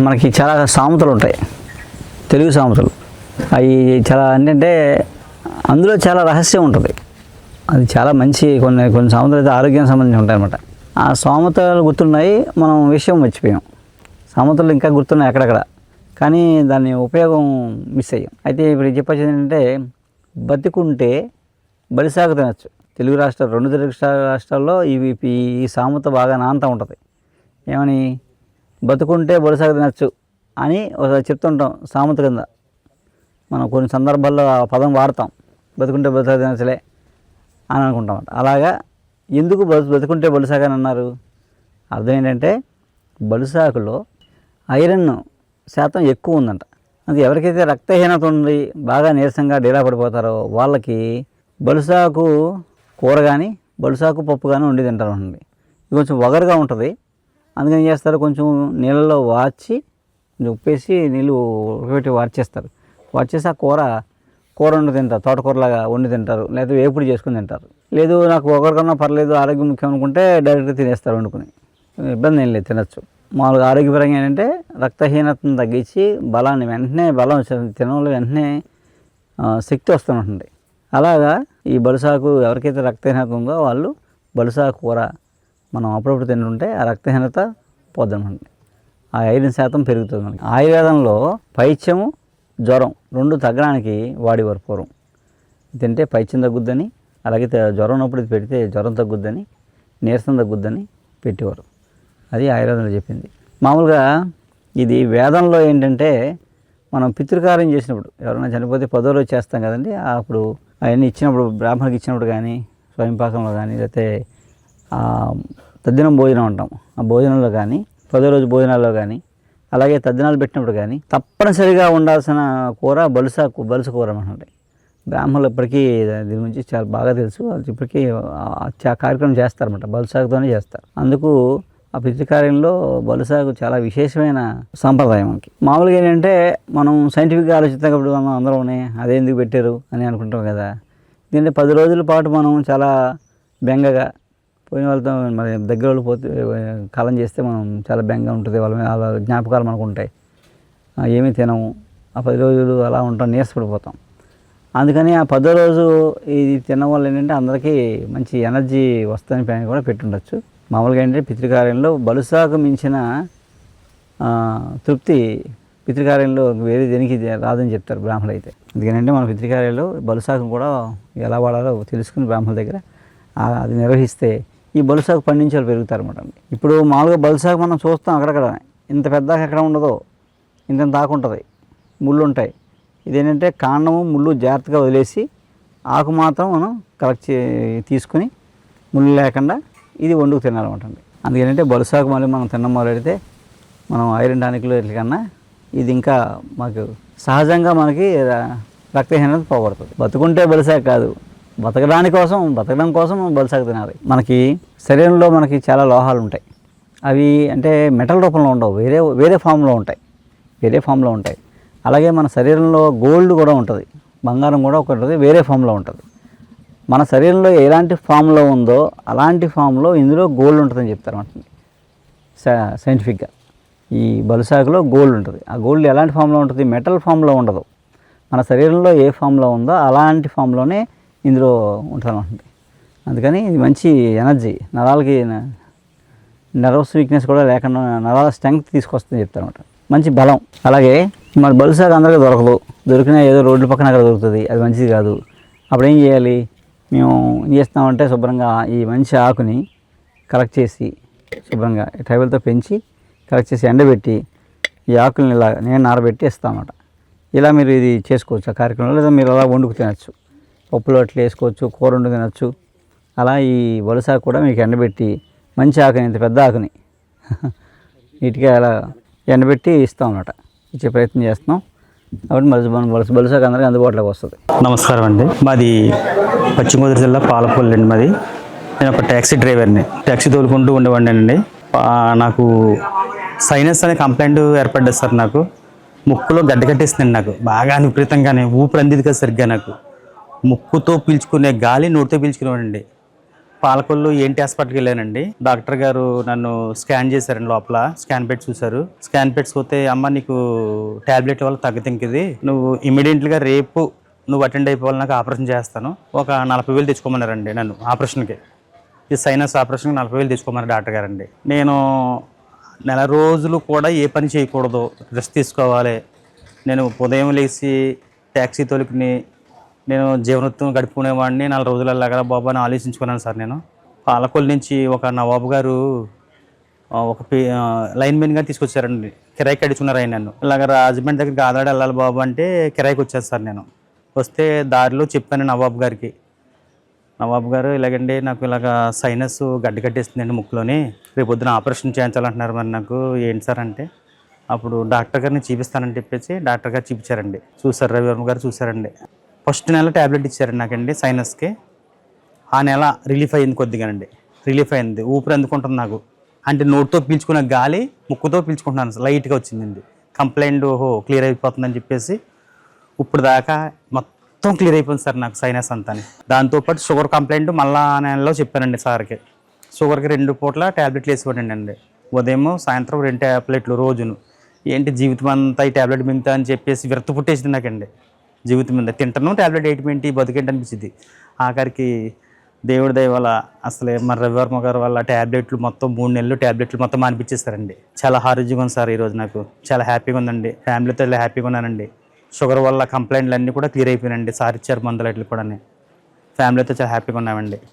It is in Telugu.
మనకి చాలా సామెతలు ఉంటాయి, తెలుగు సామెతలు. అవి చాలా ఏంటంటే అందులో చాలా రహస్యం ఉంటుంది. అది చాలా మంచి కొన్ని సామెతలు అయితే ఆరోగ్యానికి సంబంధించి ఉంటాయన్నమాట. ఆ సామెతలు గుర్తున్నాయి, మనం విషయం మర్చిపోయాం. సామెతలు ఇంకా గుర్తున్నాయి అక్కడక్కడ, కానీ దాని ఉపయోగం మిస్ అయ్యాం. అయితే ఇప్పుడు చెప్పొచ్చేది ఏంటంటే, బతికుంటే బలిసాగు తినచ్చు. తెలుగు రాష్ట్రాలు, 2 తెలుగు రాష్ట్రాల్లో ఈ సామెత బాగా నాంతా ఉంటుంది. ఏమని, బతుకుంటే బలిసాగు తినచ్చు అని ఒకసారి చెప్తుంటాం సామెత కింద. మనం కొన్ని సందర్భాల్లో ఆ పదం వాడతాం, బతుకుంటే బలిసాగు తినచ్చులే అని అనుకుంటాం. అలాగా ఎందుకు బతుకుంటే బలిసాగు అని అన్నారు? అర్థం ఏంటంటే, బలిసాకులో ఐరన్ శాతం ఎక్కువ ఉందంట. అది ఎవరికైతే రక్తహీనత ఉంది, బాగా నీరసంగా డీలా పడిపోతారో వాళ్ళకి బలుసాకు కూర కానీ బలుసాకు పప్పు కానీ వండి తింటారు. ఇది కొంచెం వగరుగా ఉంటుంది, అందుకని ఏం చేస్తారు, కొంచెం నీళ్ళలో వార్చి కొంచెం ఉప్పేసి నీళ్ళు ఉడకబెట్టి వార్చేస్తారు. వార్చేసి ఆ కూర వండి తింటారు, తోటకూరలాగా వండి తింటారు, లేదా వేపుడు చేసుకుని తింటారు. లేదు నాకు ఒకరికన్నా పర్లేదు, ఆరోగ్యం ముఖ్యం అనుకుంటే డైరెక్ట్గా తినేస్తారు వండుకుని, ఇబ్బంది ఏం లేదు, తినచ్చు. మామూలుగా ఆరోగ్యపరంగా ఏంటంటే రక్తహీనతను తగ్గించి బలాన్ని వెంటనే తినడంలో వెంటనే శక్తి వస్తుంటుంది. అలాగా ఈ బలుసాకు ఎవరికైతే రక్తహీనత ఉందో వాళ్ళు బలుసాకు కూర మనం అప్పుడప్పుడు తింటుంటే ఆ రక్తహీనత పోద్దనమాట, ఆ ఐరన్ శాతం పెరుగుతుంది. మనకి ఆయుర్వేదంలో పైత్యము జ్వరం 2 తగ్గడానికి వాడేవారు పూర్వం. తింటే పైత్యం తగ్గుద్దని, అలాగే జ్వరం ఉన్నప్పుడు ఇది పెడితే జ్వరం తగ్గుద్దని, నీరసం తగ్గుద్దని పెట్టేవారు. అది ఆయుర్వేదంలో చెప్పింది. మామూలుగా ఇది వేదంలో ఏంటంటే, మనం పితృకార్యం చేసినప్పుడు ఎవరైనా చనిపోతే 10వ రోజు చేస్తాం కదండి, అప్పుడు అవన్నీ ఇచ్చినప్పుడు, బ్రాహ్మణుడికి ఇచ్చినప్పుడు కానీ, స్వయంపాకంలో కానీ, లేకపోతే తద్దినం భోజనం అంటాం, ఆ భోజనంలో కానీ, 10వ రోజు భోజనాల్లో కానీ, అలాగే తద్దినాలు పెట్టినప్పుడు కానీ తప్పనిసరిగా ఉండాల్సిన కూర బలుసు కూర అన్నమాట. బ్రాహ్మణులు ఇప్పటికీ దీని గురించి చాలా బాగా తెలుసు, వాళ్ళు ఇప్పటికీ కార్యక్రమం చేస్తారన్నమాట, బలుసాకుతోనే చేస్తారు. అందుకు ఆ పితృకార్యంలో బలుసాకు చాలా విశేషమైన సాంప్రదాయం మనకి. మామూలుగా ఏంటంటే మనం సైంటిఫిక్గా ఆలోచిస్తున్నప్పుడు మనం అందరూనే అదే ఎందుకు పెట్టారు అని అనుకుంటాం కదా. దీంట్లో 10 రోజుల పాటు మనం చాలా బెంగగా పోయిన వాళ్ళతో మరి దగ్గర వాళ్ళు పోతే కాలం చేస్తే మనం చాలా బెంగగా ఉంటుంది, వాళ్ళ మీద వాళ్ళ జ్ఞాపకాలు మనకు ఉంటాయి, ఏమీ తినము, ఆ 10 రోజులు అలా ఉంటాం, నీరసపడిపోతాం. అందుకని ఆ 10వ రోజు ఇది తినడం వల్ల ఏంటంటే అందరికీ మంచి ఎనర్జీ వస్తుందని పైన కూడా పెట్టుండొచ్చు. మామూలుగా ఏంటంటే పితృకార్యంలో బలుసాకు మించిన తృప్తి పితృకార్యంలో వేరే దేనికి రాదని చెప్తారు బ్రాహ్మణులు అయితే. అందుకనంటే మన పితృకార్యంలో బలుసాకు కూడా ఎలా వాడాలో తెలుసుకుని బ్రాహ్మణుల దగ్గర అది నిర్వహిస్తే ఈ బలుసాకు పండించే వాళ్ళు పెరుగుతారు అన్నమాట. ఇప్పుడు మామూలుగా బలుసాకు మనం చూస్తాం అక్కడక్కడ, ఇంత పెద్ద ఎక్కడ ఉండదో, ఇంత తాకుంటుంది, ముళ్ళు ఉంటాయి. ఇదేంటంటే కాండము ముళ్ళు జాగ్రత్తగా వదిలేసి ఆకు మాత్రం మనం కలెక్ట్ తీసుకుని ముళ్ళు లేకుండా ఇది వండుకు తినాలన్నమాట. అందుకేంటంటే బలుసాకు మళ్ళీ మనం తినడం మొదలెడితే మనం ఐరన్ టానిక్లు ఇట్లకన్నా ఇది ఇంకా మాకు సహజంగా మనకి రక్తహీనత పోగొడుతుంది. బతుకుంటే బలుసాకు కాదు, బతకడం కోసం బలుసాకు తినాలి. మనకి శరీరంలో మనకి చాలా లోహాలు ఉంటాయి, అవి అంటే మెటల్ రూపంలో ఉండవు, వేరే ఫామ్లో ఉంటాయి. అలాగే మన శరీరంలో గోల్డ్ కూడా ఉంటుంది, బంగారం కూడా ఒకటి ఉంటుంది, వేరే ఫామ్లో ఉంటుంది. మన శరీరంలో ఎలాంటి ఫామ్లో ఉందో అలాంటి ఫామ్లో ఇందులో గోల్డ్ ఉంటుందని చెప్తారు అన్నమాట సైంటిఫిక్గా. ఈ బలుసాకులో గోల్డ్ ఉంటుంది. ఆ గోల్డ్ ఎలాంటి ఫామ్లో ఉంటుంది, మెటల్ ఫామ్లో ఉండదు. మన శరీరంలో ఏ ఫామ్లో ఉందో అలాంటి ఫామ్లోనే ఇందులో ఉంటుంది అన్నమాట. అందుకని ఇది మంచి ఎనర్జీ, నరాలకి నర్వస్ వీక్నెస్ కూడా లేకుండా నరాల స్ట్రెంగ్త్ తీసుకొస్తుంది చెప్తారు అన్నమాట, మంచి బలం. అలాగే మన బలుసాకు అందరికీ దొరికినా ఏదో రోడ్ల పక్కన అక్కడ దొరుకుతుంది, అది మంచిది కాదు. అప్పుడు ఏం చేయాలి, మేము ఏం చేస్తామంటే శుభ్రంగా ఈ మంచి ఆకుని కలెక్ట్ చేసి శుభ్రంగా టైబుల్తో పెంచి కలెక్ట్ చేసి ఎండబెట్టి ఈ ఆకుల్ని ఇలా నేను ఆరబెట్టి ఇస్తామన్నమాట. ఇలా మీరు ఇది చేసుకోవచ్చు ఆ కార్యక్రమంలో, లేదా మీరు అలా వండుకు తినచ్చు, పప్పులో అట్లా వేసుకోవచ్చు, కూర వండు తినచ్చు. అలా ఈ బలుసాకు కూడా మీకు ఎండబెట్టి మంచి ఆకుని, ఇంత పెద్ద ఆకుని నీట్గా అలా ఎండబెట్టి ఇస్తాం అన్నమాట, ఇచ్చే ప్రయత్నం చేస్తున్నాం. కాబట్టి బలుసాకు అందరికీ అందుబాటులోకి వస్తుంది. నమస్కారం అండి, మాది పశ్చిమ గోదావరి జిల్లా పాలకొల్లు అండి మాది. నేను ఒక ట్యాక్సీ డ్రైవర్ని, ట్యాక్సీ తోలుకుంటూ ఉండేవాడినండి. నాకు సైనస్ అనే కంప్లైంట్ ఏర్పడ్డది సార్. నాకు ముక్కులో గడ్డ కట్టేసిందండి, నాకు బాగా విపరీతంగానే ఊపిరి అందిది కదా సరిగ్గా. నాకు ముక్కుతో పీల్చుకునే గాలి నోటితో పీల్చుకునేవాడండి. పాలకొల్లు ఏంటి హాస్పిటల్కి వెళ్ళానండి. డాక్టర్ గారు నన్ను స్కాన్ చేశారండి. లోపల స్కాన్ పెట్టి చూశారు. స్కాన్ పెట్టి చూస్తే అమ్మ నీకు టాబ్లెట్ వల్ల తగ్గుతుంది, నువ్వు ఇమీడియట్గా రేపు నువ్వు అటెండ్ అయిపోవాలి, నాకు ఆపరేషన్ చేస్తాను, ఒక 40,000 తెచ్చుకోమన్నారండి నన్ను ఆపరేషన్కి. ఈ సైనస్ ఆపరేషన్కి 40,000 తెచ్చుకోమన్నారు డాక్టర్ గారండి. నేను నెల రోజులు కూడా ఏ పని చేయకూడదు, రెస్ట్ తీసుకోవాలి. నేను ఉదయం లేచి ట్యాక్సీ తోలుకుని నేను జీవనోత్తం గడుపుకునేవాడిని. 4 రోజులు అలాగా బాబు అని ఆలోచించుకున్నాను సార్. నేను పాలకొల్లు నుంచి ఒక నవాబు గారు ఒక లైన్మెన్గా తీసుకొచ్చారండి. కిరాయి కడుచుకున్నారు ఆయన నన్ను. ఇలాగ రాజమండ్రి దగ్గర గాదాడ వెళ్ళాలి బాబు అంటే కిరాయికి వచ్చాను సార్. నేను వస్తే దారిలో చెప్పాను నవాబు గారికి, నవాబు గారు ఇలాగండి నాకు ఇలాగ సైనస్ గడ్డ కట్టేస్తుందండి ముక్కులోని, రేపు పొద్దున ఆపరేషన్ చేయించాలంటున్నారు, మరి నాకు ఏంటి సార్ అంటే అప్పుడు డాక్టర్ గారిని చూపిస్తానని చెప్పేసి డాక్టర్ గారు చూపించారండి. చూసారు, రవివర్మ గారు చూసారండి. ఫస్ట్ నెల ట్యాబ్లెట్ ఇచ్చారండి నాకండి సైనస్కి. ఆ నెల రిలీఫ్ అయింది కొద్దిగానండి, రిలీఫ్ అయింది. ఊపిరి అందుకుంటుంది నాకు, అంటే నోటితో పీల్చుకున్న గాలి ముక్కుతో పీల్చుకుంటున్నాను, లైట్గా వచ్చిందండి. కంప్లైంట్ ఓహో క్లియర్ అయిపోతుందని చెప్పేసి ఇప్పుడు దాకా మొత్తం క్లియర్ అయిపోయింది సార్ నాకు సైనస్ అంతా. దాంతోపాటు షుగర్ కంప్లైంట్ మళ్ళా నెలలో చెప్పానండి సార్కి. షుగర్కి 2 పూట్ల ట్యాబ్లెట్లు వేసిపోయానండి అండి, ఉదయం సాయంత్రం 2 ట్యాబ్లెట్లు రోజును. ఏంటి జీవితం అంతా ఈ ట్యాబ్లెట్ మింగుతా అని చెప్పేసి విరక్తి పుట్టేసింది నాకండి. జీవితం మీద తింటాను ట్యాబ్లెట్ ఏంటి బతికేంటి అనిపించింది. ఆఖరికి దేవుడి దయ వల్ల అసలే మన రవివర్మ గారు వల్ల ట్యాబ్లెట్లు మొత్తం 3 నెలలు ట్యాబ్లెట్లు మొత్తం మానిపించేస్తారండి. చాలా ఆరోగ్యంగా ఉంది సార్ ఈరోజు, నాకు చాలా హ్యాపీగా ఉందండి. ఫ్యామిలీతో ఇలా హ్యాపీగా ఉన్నానండి. షుగర్ వల్ల కంప్లైంట్లు అన్నీ కూడా క్లియర్ అయిపోయినాయండి. సార్ ఇచ్చారు మందులు అట్లు కూడా. ఫ్యామిలీతో చాలా హ్యాపీగా ఉన్నామండి.